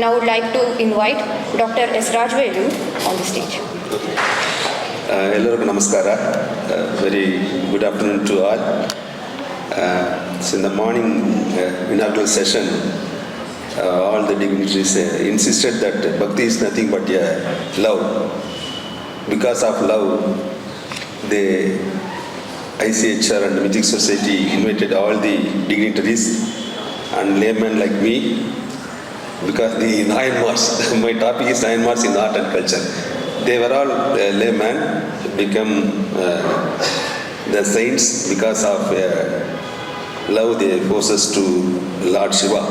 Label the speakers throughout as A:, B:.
A: Now I would like to invite Dr. S. Rajavelu on the stage.
B: Hello, namaskara. Very good afternoon to all. So in the morning inaugural session, all the dignitaries insisted that Bhakti is nothing but love. Because of love, the ICHR and the Mythic Society invited all the dignitaries and laymen like me, because the Nayanmars, my topic is Nayanmars in art and culture. They were all laymen, become the saints because of love they forced us to Lord Shiva.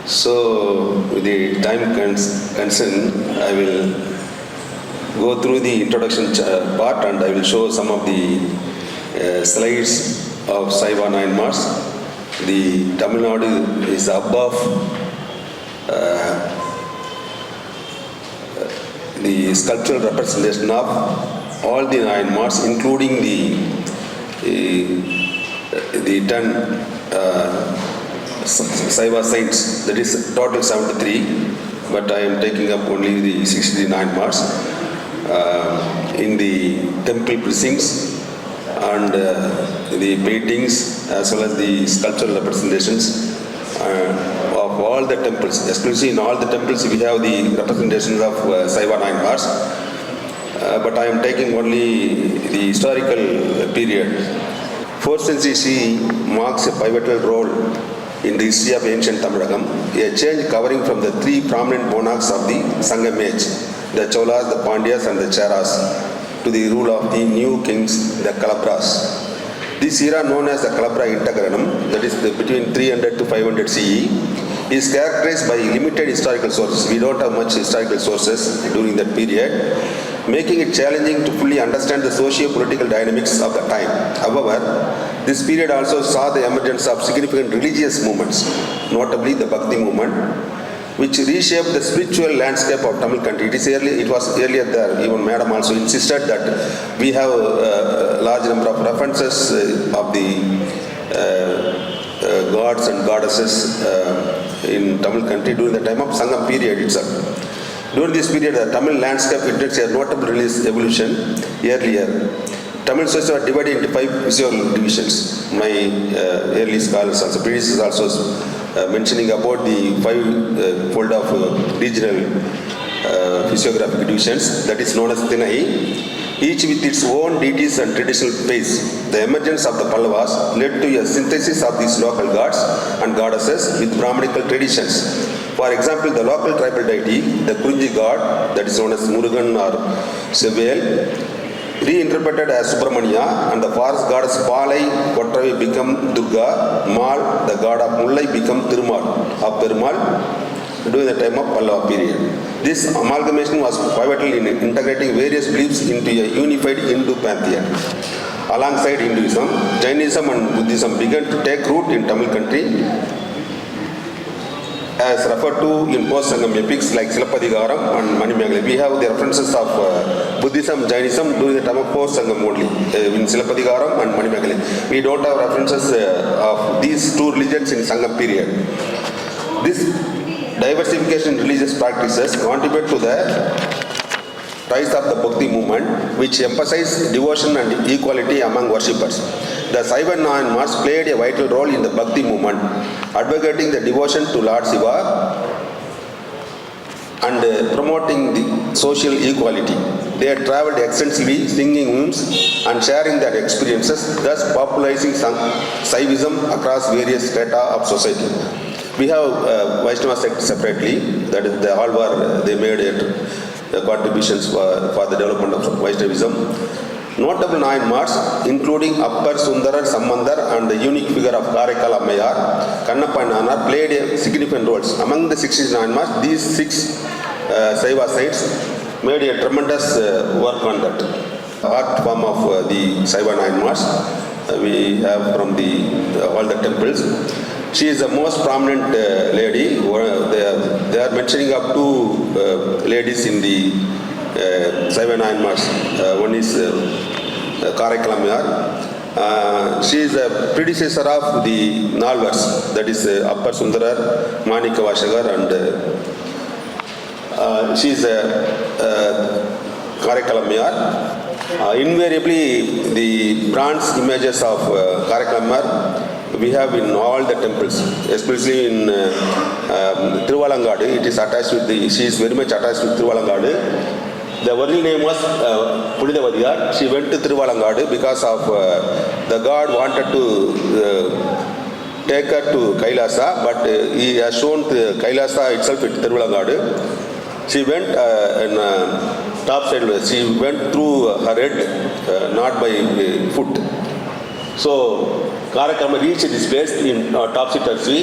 B: So with the time concern, I will go through the introduction part and I will show some of the slides of Saiva Nayanmars. The Tamil Nadu is above the sculptural representation of all the Nayanmars, including the 10 Saiva saints, that is total 73, but I am taking up only the 63 Nayanmars in the temple precincts and the paintings as well as the sculptural representations of all the temples. Especially in all the temples we have the representations of Saiva Nayanmars, but I am taking only the historical period. 4th century CE marks a pivotal role in the history of ancient Tamilagam, a change covering from the 3 prominent monarchs of the Sangam age, the Cholas, the Pandyas and the Cheras, to the rule of the new kings, the Kalabras. This era, known as the Kalabra Intergranum, that is between 300 to 500 CE, is characterized by limited historical sources. We don't have much historical sources during that period, making it challenging to fully understand the socio-political dynamics of the time. However, this period also saw the emergence of significant religious movements, notably the Bhakti Movement, which reshaped the spiritual landscape of Tamil country. It was earlier there. Even Madam also insisted that we have a large number of references of the gods and goddesses in Tamil country during the time of Sangam period itself. During this period, the Tamil landscape witnessed a notable religious evolution. Earlier, Tamil society was divided into 5 visual divisions. My early scholars also, predecessors also mentioning about the 5 fold of regional physiographic divisions, that is known as Thinai, each with its own deities and traditional faiths. The emergence of the Pallavas led to a synthesis of these local gods and goddesses with Brahmanical traditions. For example, the local tribal deity, the Kurunji god, that is known as Murugan or Sevel, reinterpreted as Subramania, and the forest goddess Palai Kottravai become Durga, Mal, the god of Mullai, become Thirumal of Perumal during the time of Pallava period. This amalgamation was pivotal in integrating various beliefs into a unified Hindu pantheon. Alongside Hinduism, Jainism and Buddhism began to take root in Tamil country, as referred to in post-Sangam epics like Silappadigaram and Manimegali. We have the references of Buddhism, Jainism during the time of post-Sangam only, in Silappadigaram and Manimegali. We don't have references of these 2 religions in Sangam period. This diversification in religious practices contribute to the rise of the Bhakti movement, which emphasized devotion and equality among worshippers. The Saiva Nayanmars played a vital role in the Bhakti movement, advocating the devotion to Lord Shiva and promoting the social equality. They had travelled extensively, singing hymns and sharing their experiences, thus popularizing Saivism across various strata of society. We have Vaishnava sect separately, that is the Alvar, they made contributions for the development of Vaishnavism. Notable Nayanmars, including Appar, Sundarar, Sambandar and the unique figure of Karaikal Ammayar, Kannappa and Nanar, played a significant roles. Among the 60 Nayanmars, these 6 Saiva saints made a tremendous work on that. Art form of the Saiva Nayanmars we have from all the temples. She is the most prominent lady. They are mentioning up 2 ladies in the Saiva Nayanmars. One is Karaikal Ammayar She is a predecessor of the Nayanmars, that is Appar Sundarar, Manika Vashagar, and she is a Karakalamyar. Invariably, the bronze images of Karakalamyar we have in all the temples, especially in Tiruvalangadu. It is attached with she is very much attached with Tiruvalangadu. The original name was Pudidavadiyar. She went to Tiruvalangadu because of the god wanted to take her to Kailasa, but he has shown Kailasa itself at Tiruvalangadu. She went in top side. She went through her head, not by foot. So Karakama reached this place in top seat Tarsi.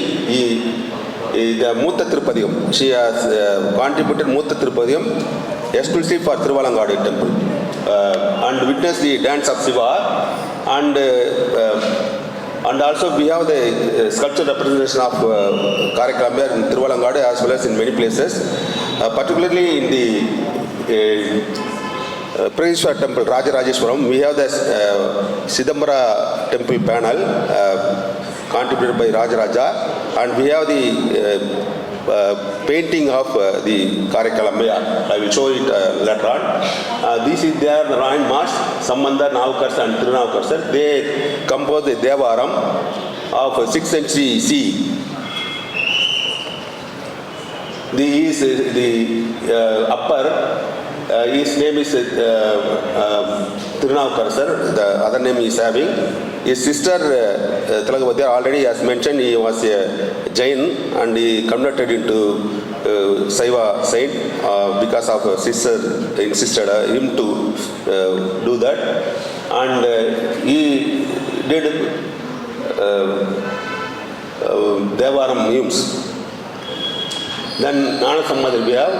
B: The Mutta Tripadiyam. She has contributed Mutta Tripadiyam exclusive for Tiruvalangadu temple and witnessed the dance of Siva, and also we have the sculpture representation of Karakalamyar in Tiruvalangadu as well as in many places, particularly in the Pradeeshwar temple, Rajarajeshwaram. We have the Sidambara temple panel contributed by Rajaraja, and we have the painting of the Karakalamyar. I will show it later on. This is their Nayanmars, Sambandha, Navkars and Tirunavkars. They composed the Devaram of 6th century CE. The upper, his name is Tirunavkarsar, the other name is having. His sister Talagavadya, already as mentioned, he was a Jain and he converted into Saiva saint because of his sister insisted him to do that, and he did Devaram hymns. Then Nana Samadhi we have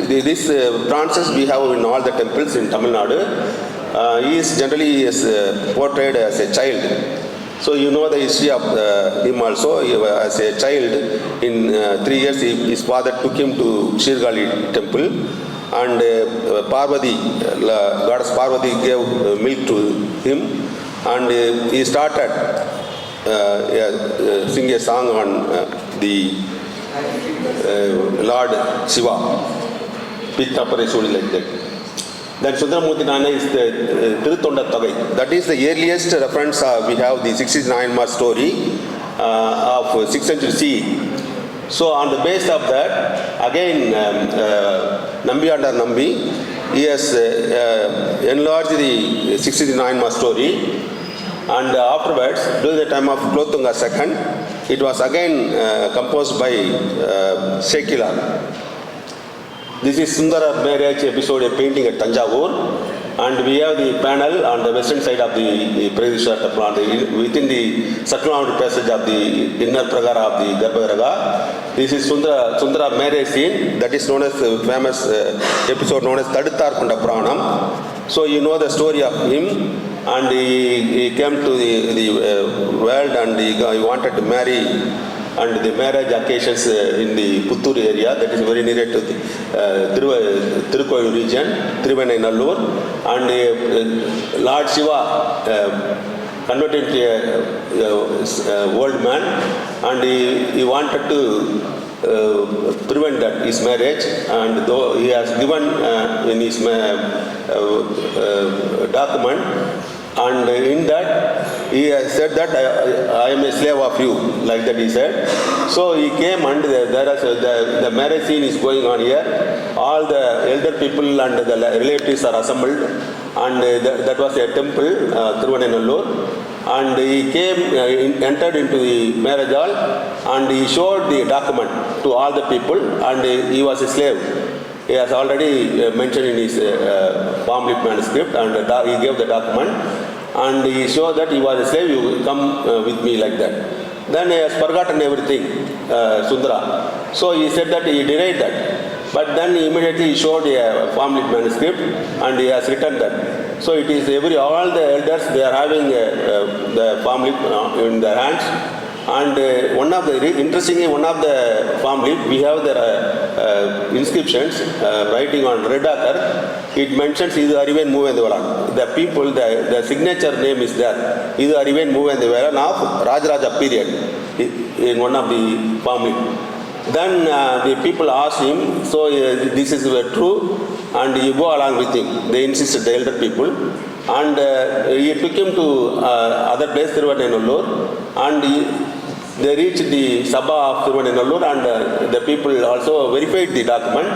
B: these bronzes we have in all the temples in Tamil Nadu. He is generally portrayed as a child. So you know the history of him also. As a child, in 3 years, his father took him to Shirgali temple, and Parvati, goddess Parvati gave milk to him, and he started sing a song on the Lord Shiva, Pitta Paresuri, like that. Then Sundaramurti Nana is the Tirutonda Tagai. That is the earliest reference we have, the 69th story of 6th century CE. So on the base of that, again Nambi under Nambi, he has enlarged the 69th story, and afterwards, during the time of Klotunga II, it was again composed by Shekila. This is Sundara marriage episode, a painting at Tanjavur, and we have the panel on the western side of the Pradeeshwar temple, within the circular passage of the inner pragara of the Garbhagriha. This is Sundara marriage scene, that is known as the famous episode known as Taduttar Kunda Pranam. So you know the story of him, and he came to the world, and he wanted to marry. And the marriage occasions in the Puttur area, that is very near to the Tirukoil region, Thiruvannamalur, and Lord Shiva converted into a old man, and he wanted to prevent that his marriage, and though he has given in his document, and in that he has said that I am a slave of you, like that he said. So he came, and the marriage scene is going on here. All the elder people and the relatives are assembled, and that was a temple, Thiruvannamalur. And he came, entered into the marriage hall, and he showed the document to all the people, and he was a slave. He has already mentioned in his palm leaf manuscript, and he gave the document, and he showed that he was a slave. You come with me, like that. Then he has forgotten everything, Sundara. So he said that he denied that. But then immediately he showed a palm leaf manuscript, and he has written that. So it is all the elders, they are having the palm leaf in their hands, And one of the interestingly, one of the palm leaf, we have the inscriptions writing on red ochre. It mentions Idu Ariven Movenduvalan. The people, the signature name is there. Idu Ariven Movenduvalan of Rajaraja period in one of the palm leaf. Then the people asked him, so this is true, and you go along with him. They insisted, the elder people. And he took him to other place, Thiruvanenallur, and they reached the Sabha of Thiruvanenallur, and the people also verified the document.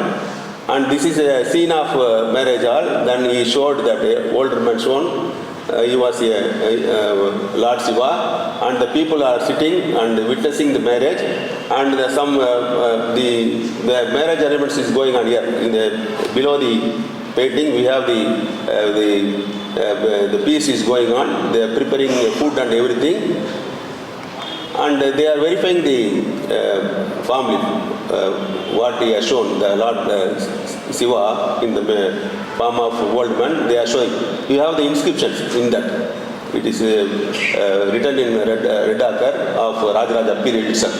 B: And this is a scene of marriage hall. Then he showed that older man shown. He was Lord Shiva, and the people are sitting and witnessing the marriage, and the marriage arrangements is going on here. Below the painting, we have the piece is going on. They are preparing food and everything, and they are verifying the family what he has shown. The Lord Shiva in the form of old man, they are showing. You have the inscriptions in that. It is written in red ochre of Rajaraja period itself.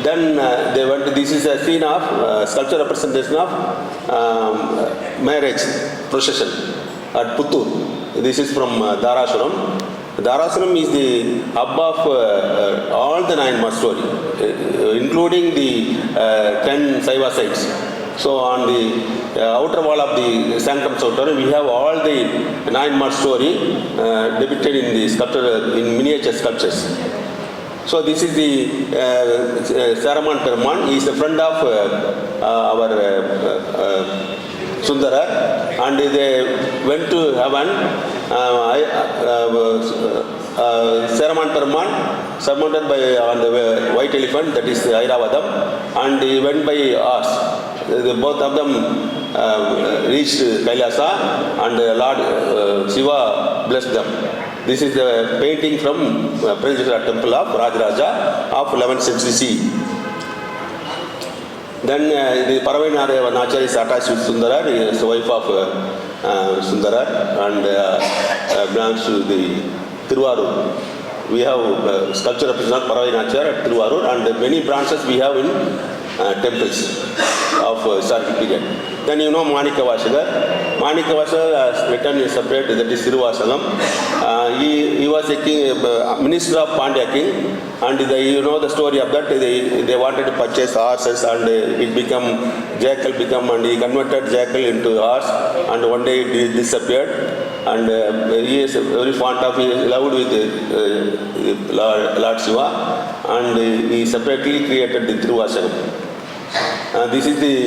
B: Then they went. This is a scene of sculpture representation of marriage procession at Puttur. This is from Dharasuram. Dharasuram is the hub of all the Nayanmars story, including the 10 Saiva sites. So on the outer wall of the sanctum sanctorum, we have all the Nayanmars story depicted in the sculpture, in miniature sculptures. So this is the Saraman Peruman. He is the friend of our Sundara, and they went to heaven. Saraman Peruman surmounted by on the white elephant, that is Airavadam, and he went by horse. Both of them reached Kailasa, and Lord Shiva blessed them. This is the painting from Presidential Temple of Rajaraja of 11th century CE. Then the Paravainareva Nachari is attached with Sundara. He is the wife of Sundara and belongs to the Tiruvarur. We have sculpture representing Paravainachar at Tiruvarur, and many branches we have in temples of historical period. Then you know Manika Vasagar. Manika Vasagar has written in separate, that is Siruvasagam. He was a king, minister of Pandya king, and you know the story of that. They wanted to purchase horses, and it become jackal become, and he converted jackal into horse, and one day it disappeared. And he is very fond of, he is loved with Lord Shiva, and he separately created the Tiruvasagam. This is the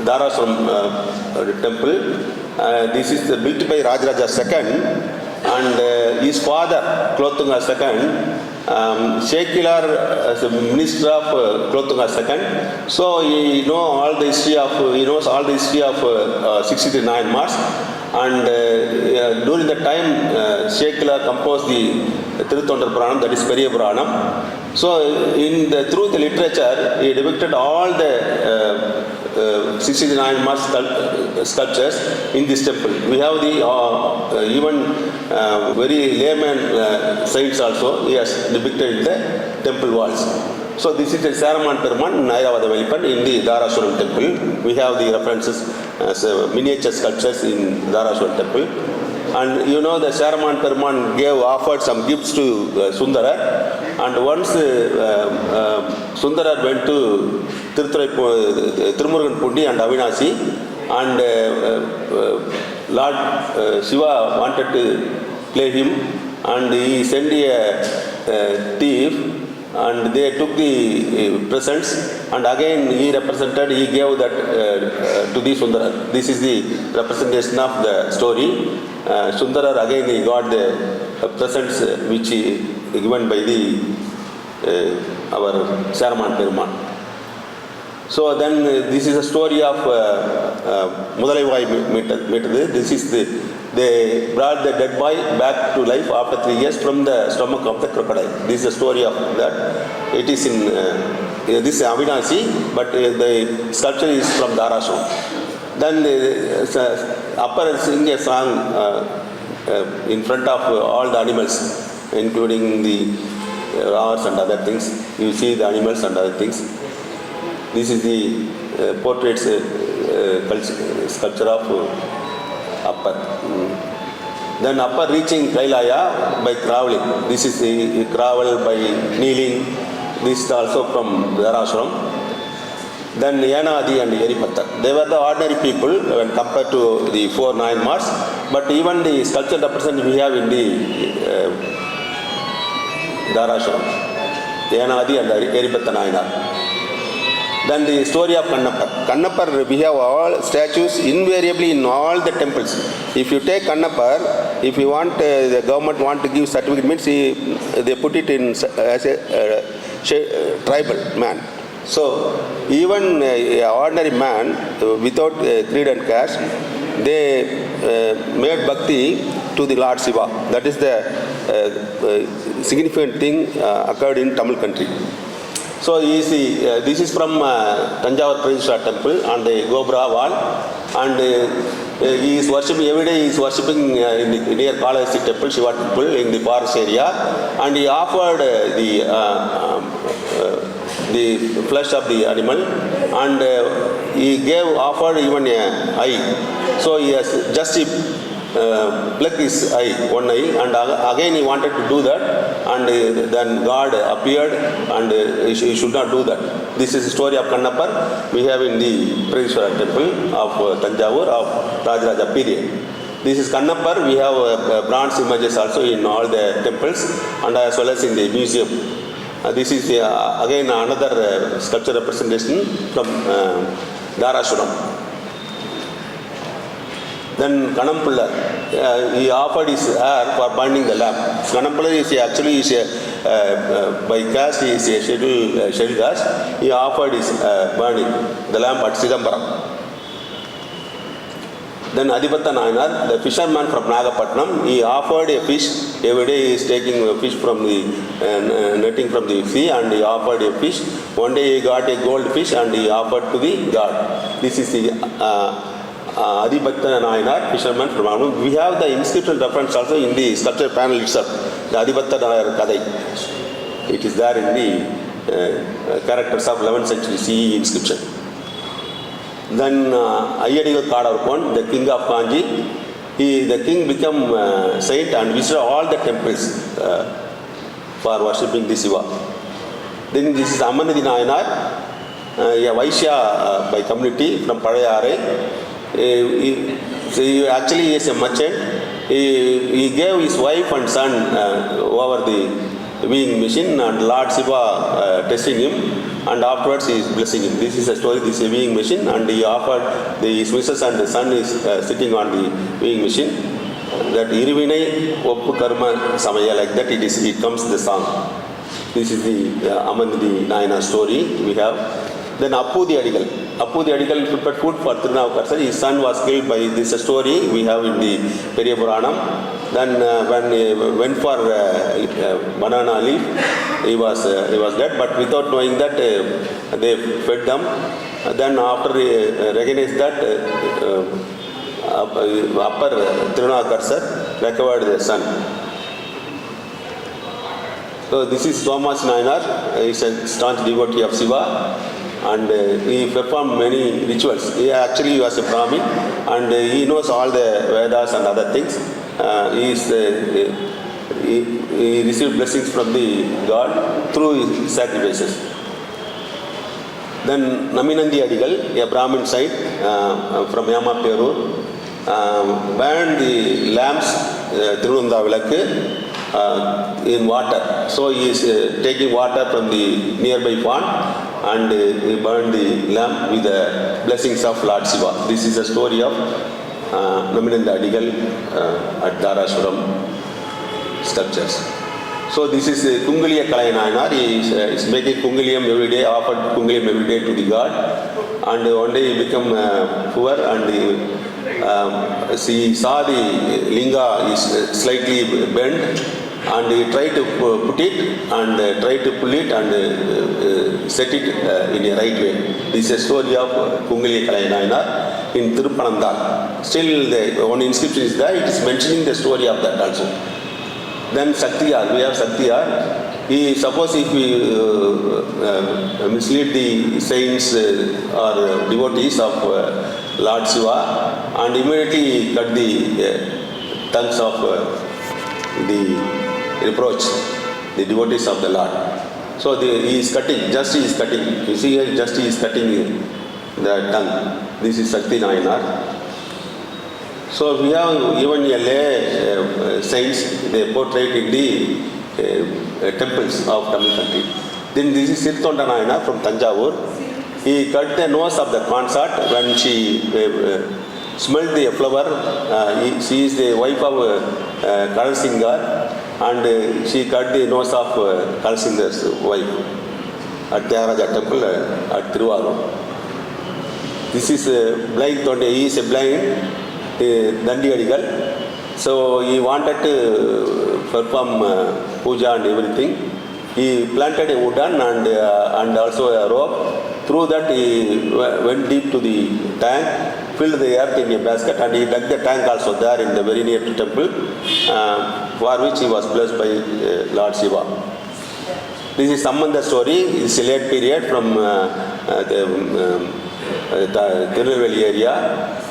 B: Dharasuram temple. This is built by Rajaraja II, and his father Klotunga II, Shekilar as a minister of Klotunga II. So he knows all the history of 63 Nayanmars, and during that time Shekilar composed the Tirutondar Puranam, that is Periya Puranam. So through the literature, he depicted all the 69 Mars sculptures in this temple. We have the even very layman saints also he has depicted in the temple walls. So this is the Saraman Peruman Airavadam elephant in the Dharasuram temple. We have the references as miniature sculptures in Dharasuram temple. And you know the Saraman Peruman offered some gifts to Sundara, and once Sundara went to Tirumurugan Pundi and Avinashi, and Lord Shiva wanted to play him, and he sent a thief, and they took the presents, and again he gave that to the Sundara. This is the representation of the story. Sundara again he got the presents which he given by the our Saraman Peruman. So then this is a story of Mudalaivai Mettadu. This is they brought the dead boy back to life after 3 years from the stomach of the crocodile. This is the story of that. It is in this is Avinashi, but the sculpture is from Dharasuram. Then Upper sing a song in front of all the animals, including the horse and other things. You see the animals and other things. This is the portraits sculpture of upper. Then upper reaching Kailaya by traveling. This is the travel by kneeling. This is also from Dharashram. Then Yanadi and Yeripatha. They were the ordinary people when compared to the 4 Nayanmars. But even the sculpture represented we have in the Dharashram. Yanadi and Yeripatha Nayanar. Then the story of Kannappar. Kannappar, we have all statues invariably in all the temples. If you take Kannappar, if you want, the government want to give certificate, means they put it in as a tribal man. So even an ordinary man without creed and caste, they made bhakti to the Lord Shiva. That is the significant thing occurred in Tamil country. So this is from Tanjavur Pradeshwara temple on the Gobra wall, and he is worshipping every day. He is worshipping in the near Kalahasti temple, Shiva temple in the forest area, and he offered the flesh of the animal, and he offered even an eye. So he has just plucked his eye, one eye, and again he wanted to do that, and then God appeared, and he should not do that. This is the story of Kannappar we have in the Pradeshwara temple of Tanjavur of Rajaraja period. This is Kannappar. We have bronze images also in all the temples and as well as in the museum. This is again another sculpture representation from Dharashram. Then Kanampullar, he offered his hair for burning the lamp. Kanampullar is actually by caste, he is a scheduled caste. He offered his burning the lamp at Sidambaram. Then Adipatha Nayanar, the fisherman from Nagapatnam, he offered a fish. Every day he is taking a fish from the netting from the sea, and he offered a fish. One day he got a gold fish and he offered to the god. This is the Adipatha Nayanar, fisherman from Nagapatnam. We have the inscription reference also in the sculpture panel itself, the Adipatha Nayanar Kadai. It is there in the characters of 11th century CE inscription. Then Ayyadigal Kadarpon, the king of Kanji, the king became saint and visited all the temples for worshipping the Shiva. Then this is Amanadi Nayanar, a Vaishya by community from Padayare. He actually is a merchant. He gave his wife and son over the weaving machine, and Lord Shiva testing him, and afterwards he is blessing him. This is a story, this is a weaving machine, and he offered his missus and the son is sitting on the weaving machine. That Irivinai Oppu Karma Samaya, like that it comes the song. This is the Amanadi Nayanar story we have. Then Appu the Adigal. Appu the Adigal prepared food for Tirunavukarasar. His son was killed by this story we have in the Periya Puranam. Then when he went for banana leaf, he was dead, but without knowing that they fed them. Then after recognized that upper Tirunavukarasar recovered the son. So this is Thomas Nayanar. He is a staunch devotee of Shiva, and he performed many rituals. He actually was a Brahmin, and he knows all the Vedas and other things. He received blessings from the God through his sacrifices. Then Naminandi Adigal, a Brahmin side from Yamaperur, burned the lamps Tirunanda Vilakku in water. So he is taking water from the nearby pond, and he burned the lamp with the blessings of Lord Shiva. This is the story of Naminanda Adigal at Dharashram sculptures. So this is Kungaliya Kalayanayanar. He is making Kungaliyam every day, offered Kungaliyam every day to the god. And one day he became poor, and he saw the linga is slightly bent, and he tried to put it and tried to pull it and set it in a right way. This is a story of Kungaliya Kalayanayanar in Tirupanandal. Still, one inscription is there. It is mentioning the story of that also. Then Saktiyar, we have Saktiyar. Suppose if we mislead the saints or devotees of Lord Shiva and immediately cut the tongues of the reproach, the devotees of the Lord. So he is cutting, just he is cutting. You see here, just he is cutting the tongue. This is Shakti Nayanar. So we have even a lay saints, they portrayed in the temples of Tamil country. Then this is Sirthonda Nayana from Tanjavur. He cut the nose of the consort when she smelled the flower. She is the wife of Karan Singhar and she cut the nose of Karan Singhar's wife at Tyagaraja temple at Tiruvarur. This is blind Tonde, he is a blind Dandi Adigal. So he wanted to perform puja and everything. He planted a wooden and also a rope. Through that he went deep to the tank, filled the earth in a basket and he dug the tank also there in the very near to temple, for which he was blessed by Lord Shiva. This is Sambandha story. It's a late period from the Tirunelveli area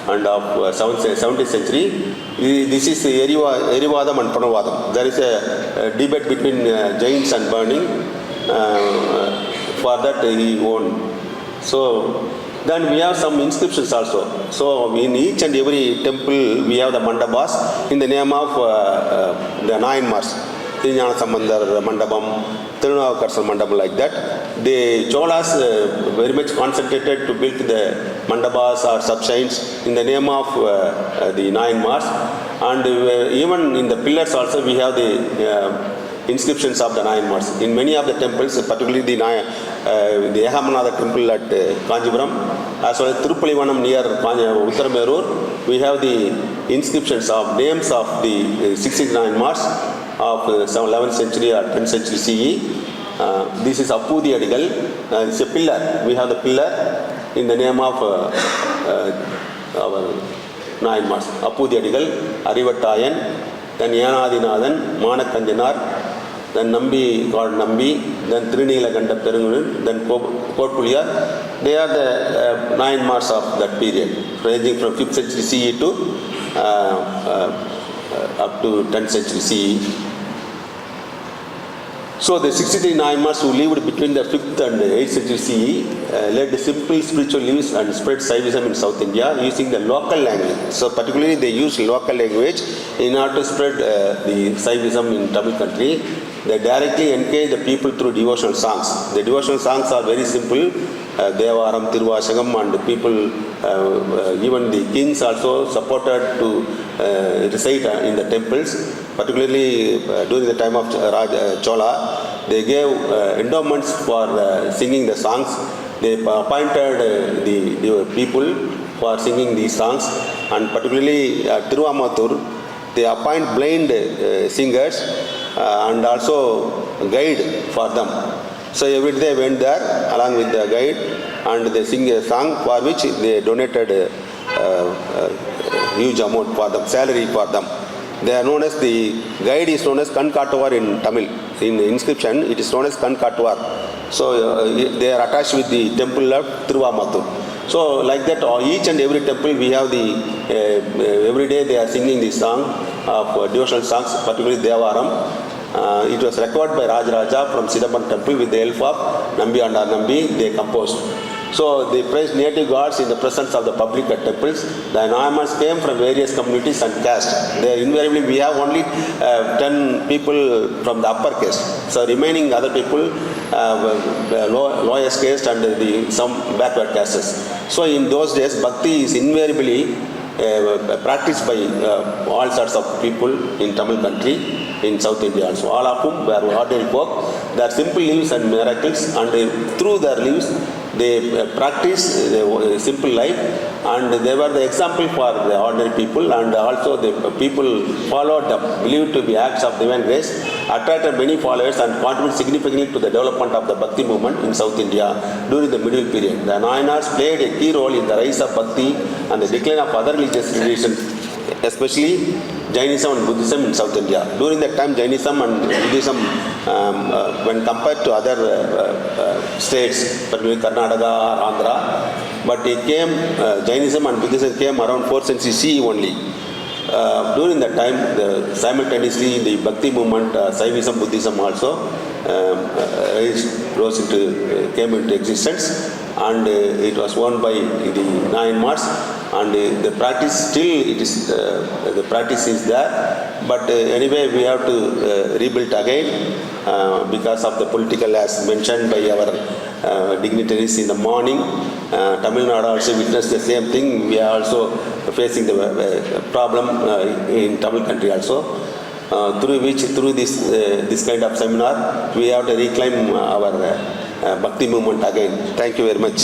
B: and of 17th century. This is Erivadam and Pranavadam. There is a debate between Jains and Burning. For that he won. So then we have some inscriptions also. So in each and every temple we have the mandabas in the name of the Nayanmars. Tiruñana Sambandar Mandabam, Tirunavakarsan Mandabam, like that. The Cholas very much concentrated to build the mandabas or subshrines in the name of the Nayanmars. And even in the pillars also we have the inscriptions of the Nayanmars. In many of the temples, particularly the Yahamanada temple at Kanjipuram, as well as Tirupalivanam near Uttaramerur, we have the inscriptions of names of the 69 Nayanmars of 11th century or 10th century CE. This is Appudi Adigal. It's a pillar. We have the pillar in the name of our Nayanmars. Appudi Adigal, Arivattayan, then Yanadinathan, Manakanjanar, then Nambi, God Nambi, then Trinilaganda Perungunan, then Potpuliyar. They are the Nayanmars of that period, ranging from 5th century CE to up to 10th century CE. So the 63 Nayanmars who lived between the 5th and 8th century CE led simple spiritual lives and spread Saivism in South India using the local language. So particularly they used local language in order to spread the Saivism in Tamil country. They directly engage the people through devotional songs. The devotional songs are very simple. Devaram, Tiruvashagam, and the people, even the kings also supported to recite in the temples. Particularly during the time of Chola, they gave endowments for singing the songs. They appointed the people for singing these songs, and particularly at Tiruamathur, they appoint blind singers and also guide for them. So every day they went there along with the guide and they sing a song for which they donated a huge amount for them, salary for them. They are known as, the guide is known as Kankatuvar in Tamil. In the inscription it is known as Kankatuvar. So they are attached with the temple of Tiruvamattur. So like that, each and every temple we have the, every day they are singing the song of devotional songs, particularly Devaram. It was recorded by Rajaraja from Sidambaram temple with the help of Nambi and Nambi, they composed. So they praised native gods in the presence of the public at temples. The Nayanmars came from various communities and caste. They invariably, we have only 10 people from the upper caste. So remaining other people, lowest caste and some backward castes. So in those days, Bhakti is invariably practiced by all sorts of people in Tamil country, in South India also. All of whom were ordinary folk. Their simple lives and miracles, and through their lives they practiced simple life, and they were the example for the ordinary people, and also the people followed them, believed to be acts of divine grace, attracted many followers and contributed significantly to the development of the Bhakti movement in South India during the middle period. The Nayanmars played a key role in the rise of Bhakti and the decline of other religious traditions, especially Jainism and Buddhism in South India. During that time, Jainism and Buddhism, when compared to other states, particularly Karnataka or Andhra, but it came, Jainism and Buddhism came around 4th century CE only. During that time, simultaneously the Bhakti Movement, Saivism, Buddhism also came into existence, and it was owned by the Nayanmars, and the practice still it is the practice is there, but anyway we have to rebuild again because of the political, as mentioned by our dignitaries in the morning. Tamil Nadu also witnessed the same thing. We are also facing the problem in Tamil country also. Through this kind of seminar, we have to reclaim our Bhakti movement again. Thank you very much.